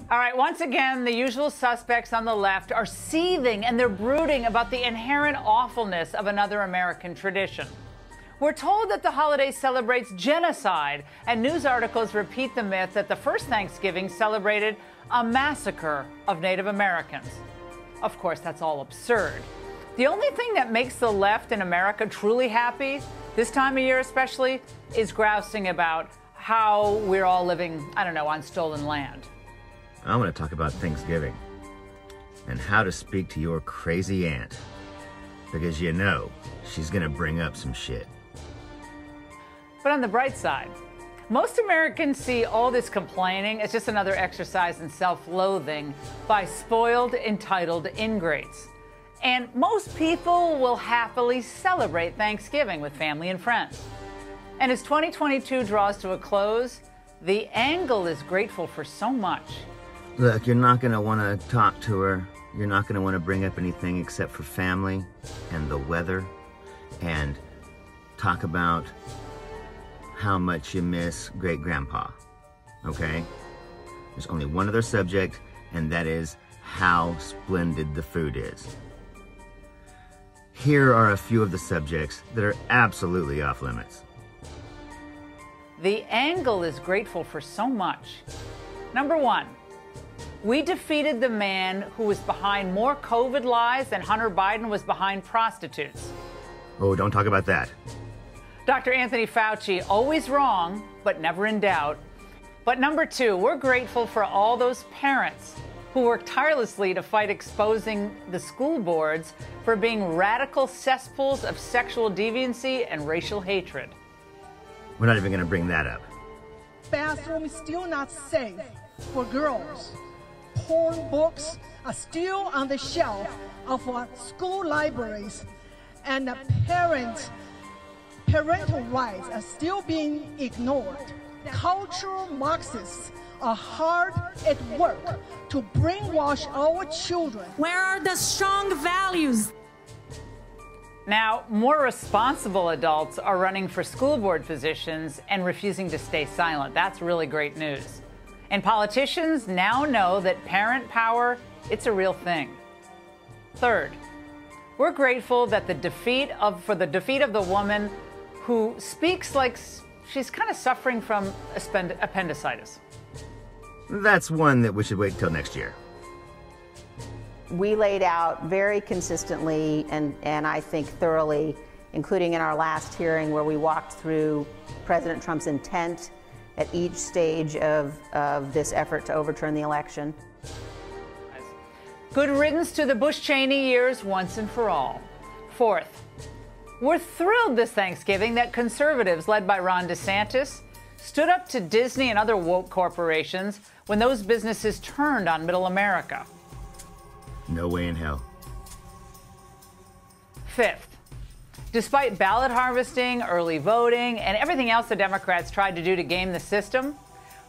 All right, once again, the usual suspects on the left are seething and they're brooding about the inherent awfulness of another American tradition. We're told that the holiday celebrates genocide, and news articles repeat the myth that the first Thanksgiving celebrated a massacre of Native Americans. Of course, that's all absurd. The only thing that makes the left in America truly happy, this time of year especially, is grousing about how we're all living, I don't know, on stolen land. I want to talk about Thanksgiving and how to speak to your crazy aunt, because you know she's going to bring up some shit. But on the bright side, most Americans see all this complaining as just another exercise in self-loathing by spoiled, entitled ingrates. And most people will happily celebrate Thanksgiving with family and friends. And as 2022 draws to a close, the angle is grateful for so much. Look, you're not going to want to talk to her. You're not going to want to bring up anything except for family and the weather and talk about how much you miss great-grandpa, okay? There's only one other subject, and that is how splendid the food is. Here are a few of the subjects that are absolutely off limits. The angle is grateful for so much. Number one, we defeated the man who was behind more COVID lies than Hunter Biden was behind prostitutes. Oh, don't talk about that. Dr. Anthony Fauci, always wrong, but never in doubt. But number two, we're grateful for all those parents who work tirelessly to fight exposing the school boards for being radical cesspools of sexual deviancy and racial hatred. We're not even going to bring that up. Bathroom is still not safe for girls. Porn books are still on the shelf of our school libraries, and parental rights are still being ignored. Cultural Marxists are hard at work to brainwash our children. Where are the strong values? Now, more responsible adults are running for school board positions and refusing to stay silent. That's really great news. And politicians now know that parent power, it's a real thing. Third, we're grateful that for the defeat of the woman who speaks like she's kind of suffering from appendicitis. That's one that we should wait until next year. We laid out very consistently and I think thoroughly, including in our last hearing where we walked through President Trump's intent at each stage of this effort to overturn the election. Good riddance to the Bush-Cheney years once and for all. Fourth, we're thrilled this Thanksgiving that conservatives led by Ron DeSantis stood up to Disney and other woke corporations when those businesses turned on middle America. No way in hell. Fifth, despite ballot harvesting, early voting, and everything else the Democrats tried to do to game the system,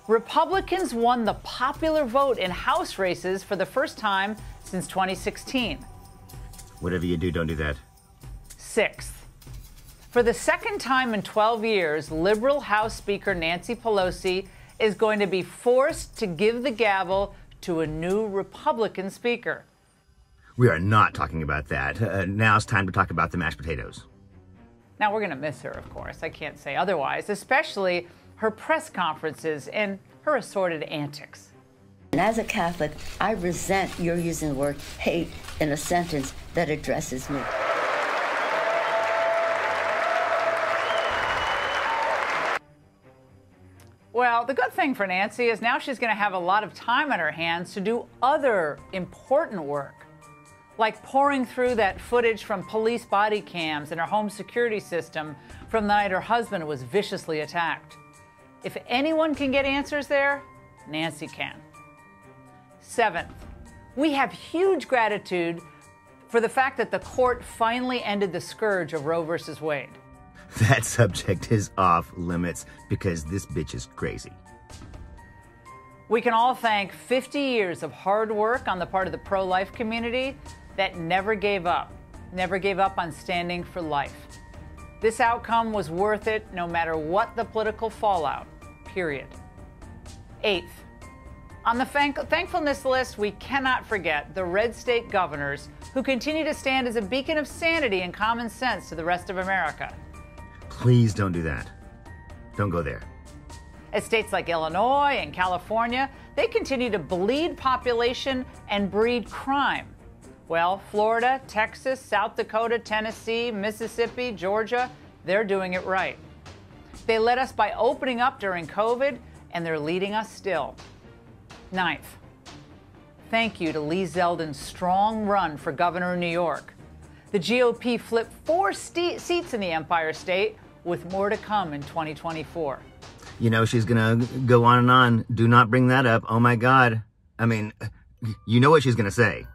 Republicans won the popular vote in House races for the first time since 2016. Whatever you do, don't do that. Sixth, for the second time in 12 years, liberal House Speaker Nancy Pelosi is going to be forced to give the gavel to a new Republican speaker. We are not talking about that. Now it's time to talk about the mashed potatoes. Now, we're going to miss her, of course. I can't say otherwise, especially her press conferences and her assorted antics. And as a Catholic, I resent your using the word hate in a sentence that addresses me. Well, the good thing for Nancy is now she's going to have a lot of time on her hands to do other important work, like pouring through that footage from police body cams and her home security system from the night her husband was viciously attacked. If anyone can get answers there, Nancy can. Seventh, we have huge gratitude for the fact that the court finally ended the scourge of Roe versus Wade. That subject is off limits because this bitch is crazy. We can all thank 50 years of hard work on the part of the pro-life community that never gave up on standing for life. This outcome was worth it no matter what the political fallout, period. Eighth, On the thankfulness list, we cannot forget the red state governors who continue to stand as a beacon of sanity and common sense to the rest of America. Please don't do that. Don't go there. As states like Illinois and California, they continue to bleed population and breed crime. Well, Florida, Texas, South Dakota, Tennessee, Mississippi, Georgia, they're doing it right. They led us by opening up during COVID, and they're leading us still. Ninth, thank you to Lee Zeldin's strong run for governor of New York. The GOP flipped 4 seats in the Empire State, with more to come in 2024. You know, she's going to go on and on. Do not bring that up. Oh, my God. I mean, you know what she's going to say.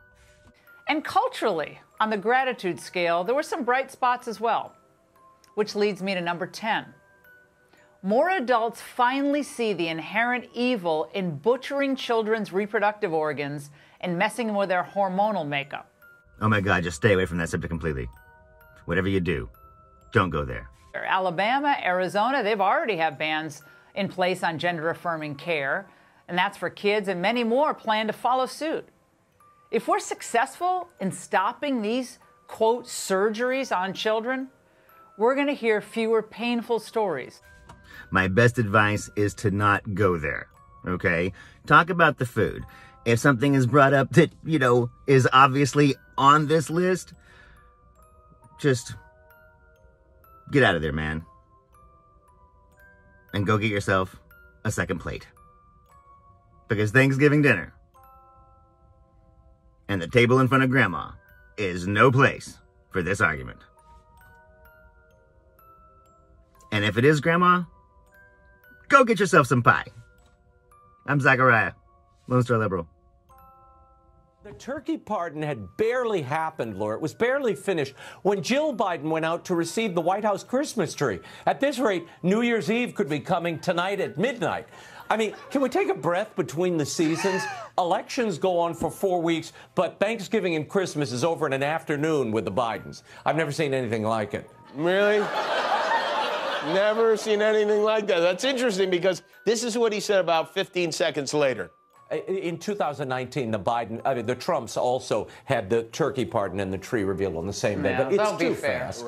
And culturally, on the gratitude scale, there were some bright spots as well, which leads me to number 10. More adults finally see the inherent evil in butchering children's reproductive organs and messing with their hormonal makeup. Oh, my God, just stay away from that subject completely. Whatever you do, don't go there. Alabama, Arizona, they've already have bans in place on gender-affirming care, and that's for kids, and many more plan to follow suit. If we're successful in stopping these, quote, surgeries on children, we're going to hear fewer painful stories. My best advice is to not go there, okay? Talk about the food. If something is brought up that, you know, is obviously on this list, just get out of there, man. And go get yourself a second plate. Because Thanksgiving dinner and the table in front of Grandma is no place for this argument. And if it is Grandma, go get yourself some pie. I'm Zachariah, Lone Star Liberal. The turkey pardon had barely happened, Laura. It was barely finished when Jill Biden went out to receive the White House Christmas tree. At this rate, New Year's Eve could be coming tonight at midnight. I mean, can we take a breath between the seasons? Elections go on for 4 weeks, but Thanksgiving and Christmas is over in an afternoon with the Bidens. I've never seen anything like it. Really? Never seen anything like that. That's interesting because this is what he said about 15 seconds later. In 2019, the Trumps also had the turkey pardon and the tree reveal on the same day, but it's too fast.